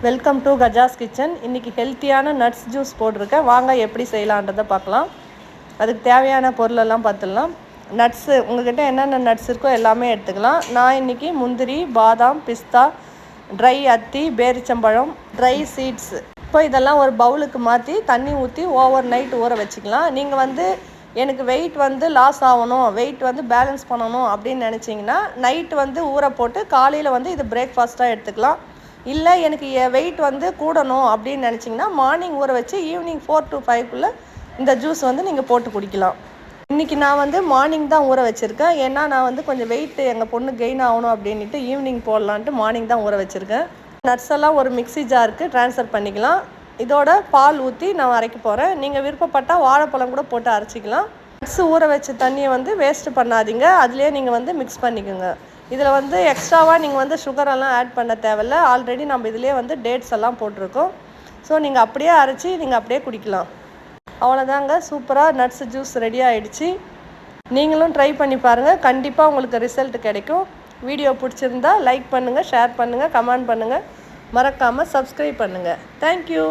Welcome to Gajas kitchen. இன்றைக்கி ஹெல்த்தியான nuts juice போட்டிருக்கேன். வாங்க எப்படி செய்யலான்றதை பார்க்கலாம். அதுக்கு தேவையான பொருளெல்லாம் பார்த்துடலாம். நட்ஸு உங்கள்கிட்ட என்னென்ன நட்ஸ் இருக்கோ எல்லாமே எடுத்துக்கலாம். நான் இன்றைக்கி முந்திரி, பாதாம், பிஸ்தா, ட்ரை அத்தி, பேரிச்சம்பழம், ட்ரை சீட்ஸு. இப்போ இதெல்லாம் ஒரு பவுலுக்கு மாற்றி தண்ணி ஊற்றி ஓவர் நைட் ஊற வச்சுக்கலாம். நீங்கள் எனக்கு வெயிட் லாஸ் ஆகணும், வெயிட் பேலன்ஸ் பண்ணணும் அப்படின்னு நினச்சிங்கன்னா நைட்டு ஊற போட்டு காலையில் இது பிரேக்ஃபாஸ்ட்டாக எடுத்துக்கலாம். இல்லை எனக்கு வெயிட் கூடணும் அப்படின்னு நினச்சிங்கன்னா மார்னிங் ஊற வச்சு ஈவினிங் 4 to 5 இந்த ஜூஸ் நீங்கள் போட்டு குடிக்கலாம். இன்றைக்கி நான் மார்னிங் தான் ஊற வச்சுருக்கேன். ஏன்னா நான் கொஞ்சம் வெயிட் எங்கள் பொண்ணு கெயின் ஆகணும் அப்படின்ட்டு ஈவினிங் போடலான்ட்டு மார்னிங் தான் ஊற வச்சுருக்கேன். நட்ஸ் எல்லாம் ஒரு மிக்ஸி ஜாருக்கு ட்ரான்ஸ்ஃபர் பண்ணிக்கலாம். இதோட பால் ஊற்றி நான் அரைக்க போகிறேன். நீங்கள் விருப்பப்பட்டால் வாழைப்பழம் கூட போட்டு அரைச்சிக்கலாம். நட்ஸ் ஊற வச்ச தண்ணியை வேஸ்ட்டு பண்ணாதீங்க. அதுலேயே நீங்கள் மிக்ஸ் பண்ணிக்கோங்க. இதில் எக்ஸ்ட்ராவாக நீங்கள் சுகரெல்லாம் ஆட் பண்ண தேவையில்ல. ஆல்ரெடி நம்ம இதிலே டேட்ஸ் எல்லாம் போட்டிருக்கோம். ஸோ நீங்கள் அப்படியே அரைச்சி நீங்கள் அப்படியே குடிக்கலாம். அவ்வளோதாங்க, சூப்பராக நட்ஸ் ஜூஸ் ரெடி ஆகிடுச்சு. நீங்களும் ட்ரை பண்ணி பாருங்கள். கண்டிப்பாக உங்களுக்கு ரிசல்ட் கிடைக்கும். வீடியோ பிடிச்சிருந்தா லைக் பண்ணுங்கள், ஷேர் பண்ணுங்கள், கமெண்ட் பண்ணுங்கள். மறக்காமல் சப்ஸ்கிரைப் பண்ணுங்கள். தேங்க்யூ.